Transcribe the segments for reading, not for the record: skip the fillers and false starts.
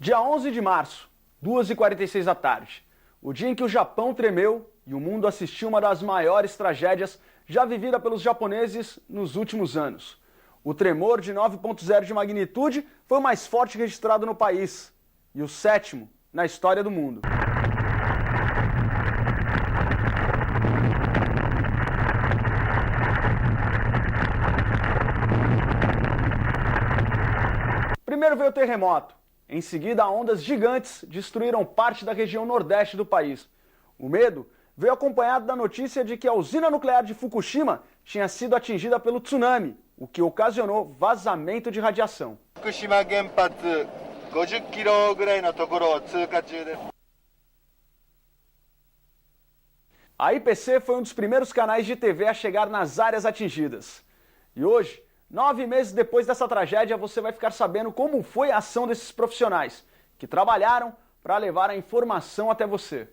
Dia 11 de março, 2h46 da tarde. O dia em que o Japão tremeu e o mundo assistiu uma das maiores tragédias já vivida pelos japoneses nos últimos anos. O tremor de 9,0 de magnitude foi o mais forte registrado no país e o 7º na história do mundo. Primeiro veio o terremoto. Em seguida, ondas gigantes destruíram parte da região nordeste do país. O medo veio acompanhado da notícia de que a usina nuclear de Fukushima tinha sido atingida pelo tsunami, o que ocasionou vazamento de radiação. A IPC foi um dos primeiros canais de TV a chegar nas áreas atingidas. E hoje, 9 meses depois dessa tragédia, você vai ficar sabendo como foi a ação desses profissionais que trabalharam para levar a informação até você.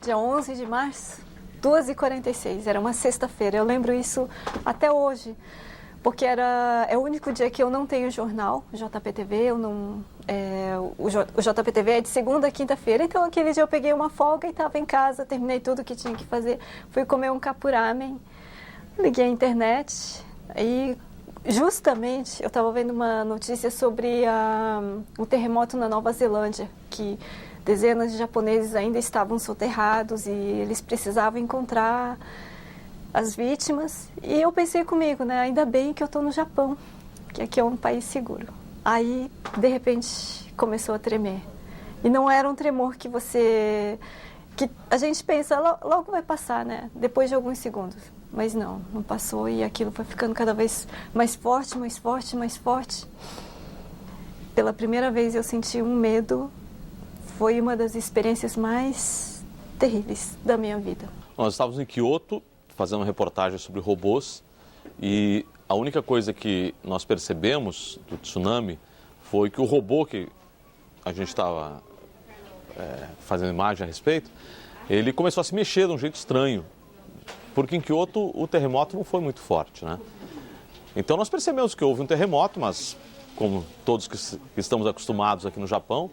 Dia 11 de março, 2h46, era uma sexta-feira. Eu lembro isso até hoje, porque é o único dia que eu não tenho jornal, JPTV, o JPTV é de segunda a quinta-feira, então aquele dia eu peguei uma folga e estava em casa, terminei tudo que tinha que fazer, fui comer um kapuramen, liguei a internet e justamente eu estava vendo uma notícia sobre o terremoto na Nova Zelândia, que dezenas de japoneses ainda estavam soterrados e eles precisavam encontrar as vítimas. E eu pensei comigo, né, ainda bem que eu estou no Japão, que aqui é um país seguro. Aí, de repente, começou a tremer. E não era um tremor que a gente pensa, logo vai passar, né, depois de alguns segundos. Mas não passou e aquilo foi ficando cada vez mais forte, mais forte, mais forte. Pela primeira vez eu senti um medo. Foi uma das experiências mais terríveis da minha vida. Nós estávamos em Kyoto fazendo uma reportagem sobre robôs e a única coisa que nós percebemos do tsunami foi que o robô que a gente estava fazendo imagem a respeito, ele começou a se mexer de um jeito estranho, porque em Kyoto o terremoto não foi muito forte, né? Então nós percebemos que houve um terremoto, mas como todos que estamos acostumados aqui no Japão,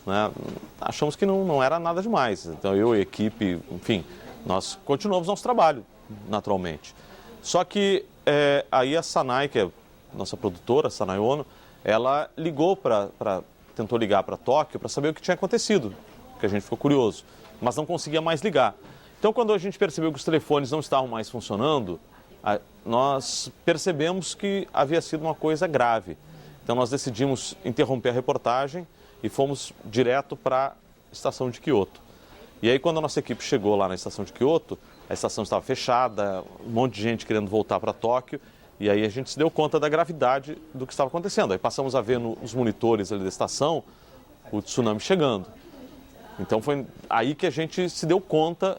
né, achamos que não era nada demais. Então eu e a equipe, enfim, nós continuamos nosso trabalho, naturalmente. Só que aí a Sanai, que é nossa produtora, a Sanai Ono, ela tentou ligar para Tóquio para saber o que tinha acontecido, porque a gente ficou curioso, mas não conseguia mais ligar. Então quando a gente percebeu que os telefones não estavam mais funcionando, nós percebemos que havia sido uma coisa grave. Então nós decidimos interromper a reportagem e fomos direto para a estação de Kyoto. E aí quando a nossa equipe chegou lá na estação de Kyoto, a estação estava fechada, um monte de gente querendo voltar para Tóquio, e aí a gente se deu conta da gravidade do que estava acontecendo. Aí passamos a ver nos monitores ali da estação o tsunami chegando. Então foi aí que a gente se deu conta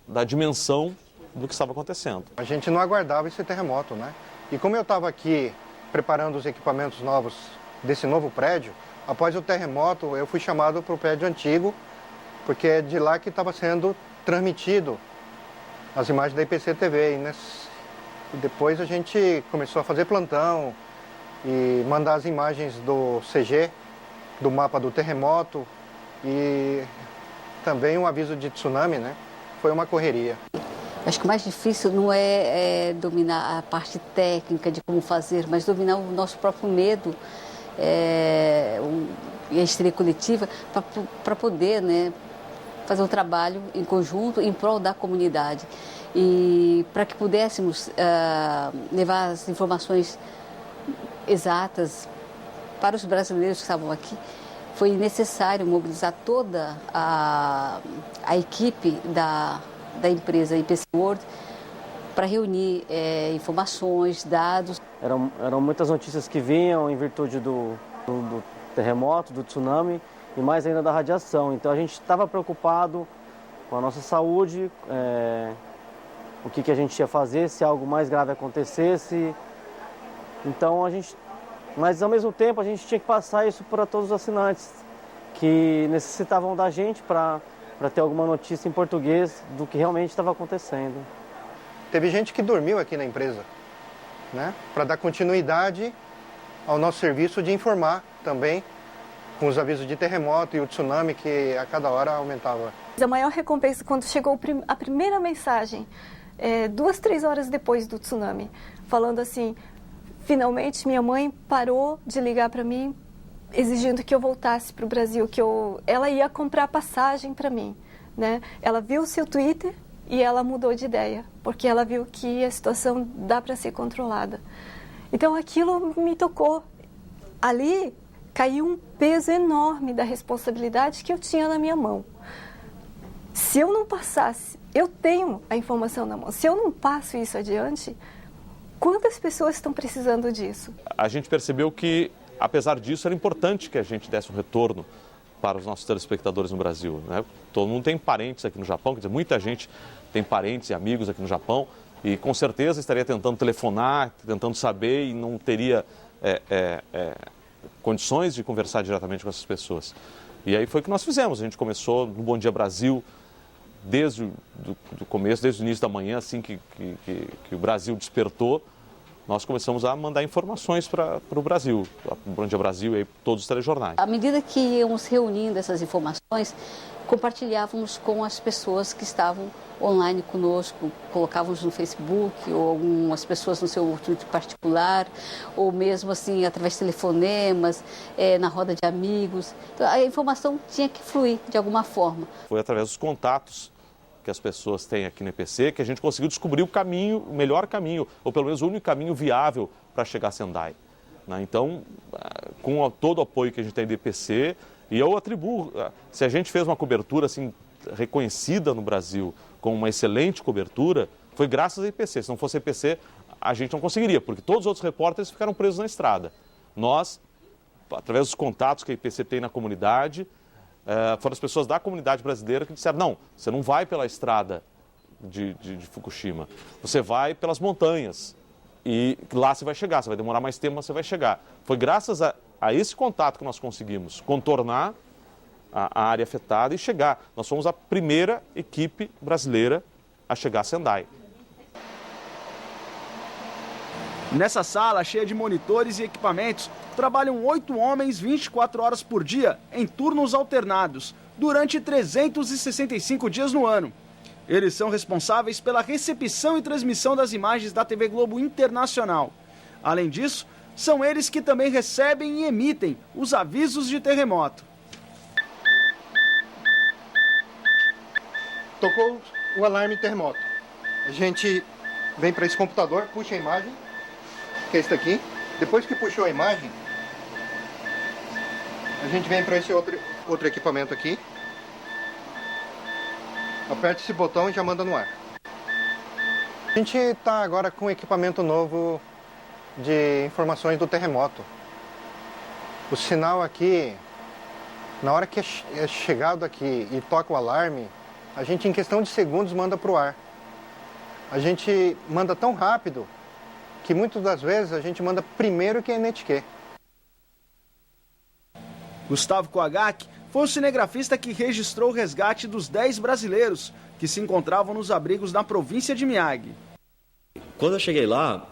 da dimensão do que estava acontecendo. A gente não aguardava esse terremoto, né? E como eu estava aqui preparando os equipamentos novos desse novo prédio, após o terremoto, eu fui chamado para o prédio antigo, porque é de lá que estava sendo transmitido as imagens da IPC TV. E depois a gente começou a fazer plantão e mandar as imagens do CG, do mapa do terremoto e também um aviso de tsunami, né? Foi uma correria. Acho que o mais difícil não é dominar a parte técnica de como fazer, mas dominar o nosso próprio medo. E a histeria coletiva para poder, né, fazer um trabalho em conjunto em prol da comunidade e para que pudéssemos levar as informações exatas para os brasileiros que estavam aqui. Foi necessário mobilizar toda a equipe da empresa IPC World para reunir informações, dados. Eram muitas notícias que vinham em virtude do terremoto, do tsunami e mais ainda da radiação. Então a gente estava preocupado com a nossa saúde, o que a gente ia fazer se algo mais grave acontecesse. Então mas ao mesmo tempo a gente tinha que passar isso para todos os assinantes que necessitavam da gente para ter alguma notícia em português do que realmente estava acontecendo. Teve gente que dormiu aqui na empresa. né, para dar continuidade ao nosso serviço de informar também com os avisos de terremoto e o tsunami que a cada hora aumentava. A maior recompensa quando chegou a primeira mensagem, 2, 3 horas depois do tsunami, falando assim, finalmente minha mãe parou de ligar para mim, exigindo que eu voltasse para o Brasil, ela ia comprar passagem para mim, né? Ela viu o seu Twitter e ela mudou de ideia, porque ela viu que a situação dá para ser controlada. Então aquilo me tocou. Ali caiu um peso enorme da responsabilidade que eu tinha na minha mão. Se eu não passasse, eu tenho a informação na mão, se eu não passo isso adiante, quantas pessoas estão precisando disso? A gente percebeu que, apesar disso, era importante que a gente desse um retorno para os nossos telespectadores no Brasil, né? Todo mundo tem parentes aqui no Japão, quer dizer, muita gente tem parentes e amigos aqui no Japão e com certeza estaria tentando telefonar, tentando saber e não teria condições de conversar diretamente com essas pessoas. E aí foi o que nós fizemos, a gente começou no Bom Dia Brasil, desde o começo, desde o início da manhã, assim que o Brasil despertou, nós começamos a mandar informações para o Brasil, para o Bom Dia Brasil e todos os telejornais. À medida que íamos reunindo essas informações, compartilhávamos com as pessoas que estavam online conosco, colocávamos no Facebook, ou algumas pessoas no seu Twitter particular, ou mesmo assim através de telefonemas, na roda de amigos. Então, a informação tinha que fluir de alguma forma. Foi através dos contatos que as pessoas têm aqui no EPC que a gente conseguiu descobrir o melhor caminho, ou pelo menos o único caminho viável para chegar a Sendai, né? Então, com todo o apoio que a gente tem do EPC, e eu atribuo, se a gente fez uma cobertura assim, reconhecida no Brasil, com uma excelente cobertura, foi graças ao EPC. Se não fosse EPC, a gente não conseguiria, porque todos os outros repórteres ficaram presos na estrada. Nós, através dos contatos que a EPC tem na comunidade, foram as pessoas da comunidade brasileira que disseram, não, você não vai pela estrada de Fukushima, você vai pelas montanhas e lá você vai chegar, você vai demorar mais tempo, mas você vai chegar. Foi graças a esse contato que nós conseguimos contornar a área afetada e chegar. Nós fomos a primeira equipe brasileira a chegar a Sendai. Nessa sala, cheia de monitores e equipamentos, trabalham 8 homens 24 horas por dia, em turnos alternados, durante 365 dias no ano. Eles são responsáveis pela recepção e transmissão das imagens da TV Globo Internacional. Além disso, são eles que também recebem e emitem os avisos de terremoto. Tocou o alarme terremoto. A gente vem para esse computador, puxa a imagem, que é esse daqui. Depois que puxou a imagem, a gente vem para esse outro equipamento aqui. Aperta esse botão e já manda no ar. A gente está agora com um equipamento novo de informações do terremoto. O sinal aqui, na hora que é chegado aqui e toca o alarme, a gente em questão de segundos manda para o ar. A gente manda tão rápido que muitas das vezes a gente manda primeiro que a NTQ. Gustavo Koagaki foi o cinegrafista que registrou o resgate dos 10 brasileiros que se encontravam nos abrigos na província de Miyagi. Quando eu cheguei lá,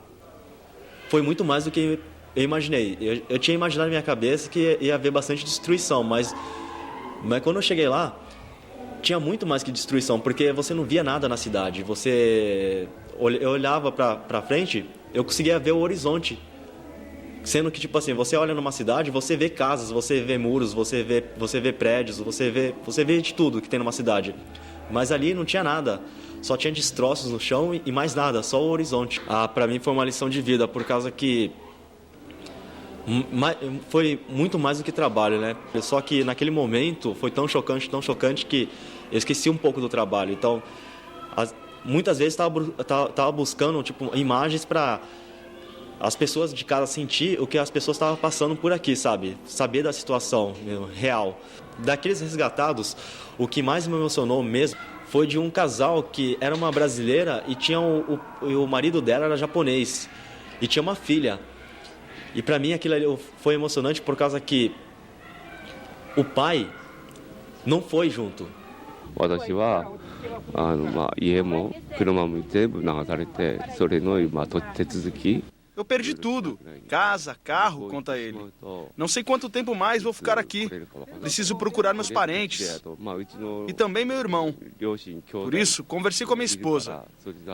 foi muito mais do que eu imaginei. Eu tinha imaginado na minha cabeça que ia haver bastante destruição, mas quando eu cheguei lá, tinha muito mais que destruição, porque você não via nada na cidade. Eu olhava para frente, eu conseguia ver o horizonte. Sendo que, tipo assim, você olha numa cidade, você vê casas, você vê muros, você vê prédios, você vê de tudo que tem numa cidade. Mas ali não tinha nada, só tinha destroços no chão e mais nada, só o horizonte. Para mim foi uma lição de vida, por causa que foi muito mais do que trabalho, né? Só que naquele momento foi tão chocante que eu esqueci um pouco do trabalho. Então, muitas vezes estava buscando tipo, imagens para as pessoas de casa sentir o que as pessoas estavam passando por aqui, sabe? Saber da situação real. Daqueles resgatados, o que mais me emocionou mesmo foi de um casal que era uma brasileira e tinha o marido dela era japonês e tinha uma filha. E para mim aquilo ali foi emocionante por causa que o pai não foi junto. 私は家も車も全部流されてそれの今手続き。Eu perdi tudo. Casa, carro, conta ele. Não sei quanto tempo mais vou ficar aqui. Preciso procurar meus parentes. E também meu irmão. Por isso, conversei com a minha esposa.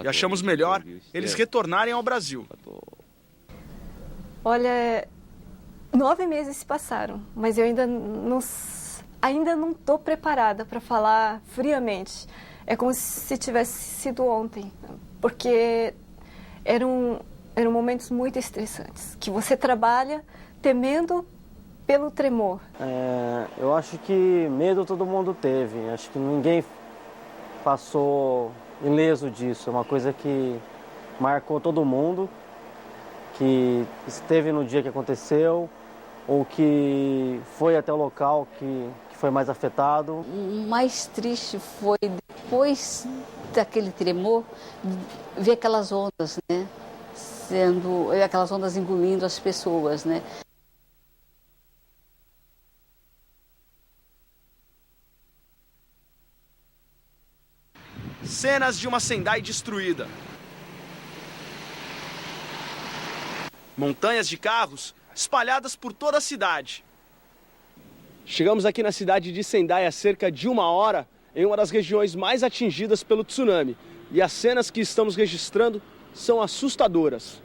E achamos melhor eles retornarem ao Brasil. Olha, 9 meses se passaram, mas eu ainda não estou preparada para falar friamente. É como se tivesse sido ontem, porque eram momentos muito estressantes, que você trabalha temendo pelo tremor. Eu acho que medo todo mundo teve, acho que ninguém passou ileso disso, é uma coisa que marcou todo mundo, que esteve no dia que aconteceu, ou que foi até o local que foi mais afetado. O mais triste foi, depois daquele tremor, ver aquelas ondas, né? Aquelas ondas engolindo as pessoas, né? Cenas de uma Sendai destruída. Montanhas de carros espalhadas por toda a cidade. Chegamos aqui na cidade de Sendai há cerca de 1 hora, em uma das regiões mais atingidas pelo tsunami. E as cenas que estamos registrando são assustadoras.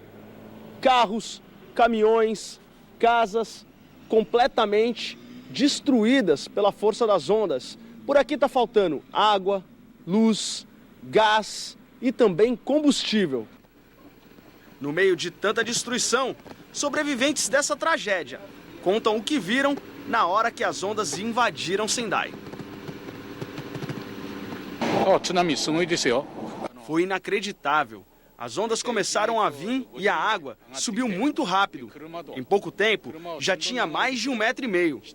Carros, caminhões, casas completamente destruídas pela força das ondas. Por aqui está faltando água, luz, gás e também combustível. No meio de tanta destruição, sobreviventes dessa tragédia contam o que viram na hora que as ondas invadiram Sendai. Foi inacreditável. As ondas começaram a vir e a água subiu muito rápido. Em pouco tempo, já tinha mais de 1,5 metros.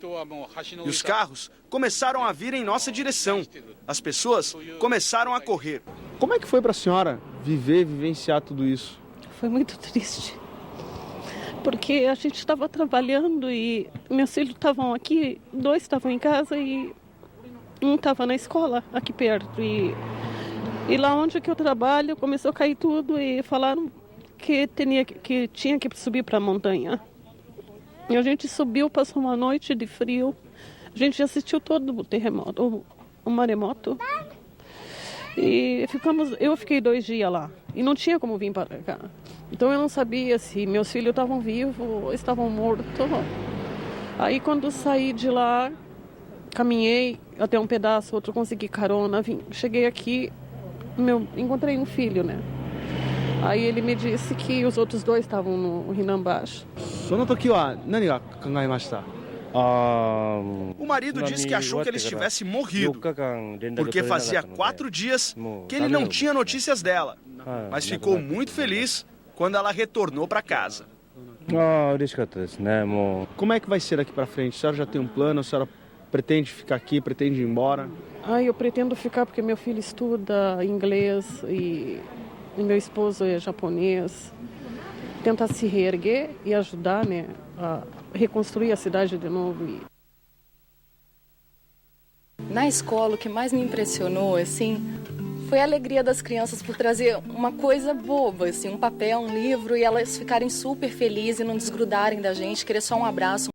E os carros começaram a vir em nossa direção. As pessoas começaram a correr. Como é que foi para a senhora vivenciar tudo isso? Foi muito triste. Porque a gente estava trabalhando e meus filhos estavam aqui, 2 estavam em casa e um estava na escola aqui perto. E lá onde que eu trabalho começou a cair tudo e falaram que tinha que subir para a montanha. E a gente subiu, passou uma noite de frio. A gente assistiu todo o terremoto, o maremoto. E eu fiquei 2 dias lá e não tinha como vir para cá. Então eu não sabia se meus filhos estavam vivos ou estavam mortos. Aí quando saí de lá, caminhei até um pedaço, outro consegui carona, cheguei aqui, encontrei um filho, né? Aí ele me disse que os outros 2 estavam no Rinambashi. O marido disse que achou que eles tivessem morrido, porque fazia 4 dias que ele não tinha notícias dela, mas ficou muito feliz quando ela retornou para casa. Como é que vai ser daqui para frente? A senhora já tem um plano? A senhora pretende ficar aqui, pretende ir embora? Eu pretendo ficar porque meu filho estuda inglês e meu esposo é japonês. Tentar se reerguer e ajudar, né, a reconstruir a cidade de novo. Na escola, o que mais me impressionou, assim, foi a alegria das crianças por trazer uma coisa boba, assim, um papel, um livro, e elas ficarem super felizes e não desgrudarem da gente, querer só um abraço.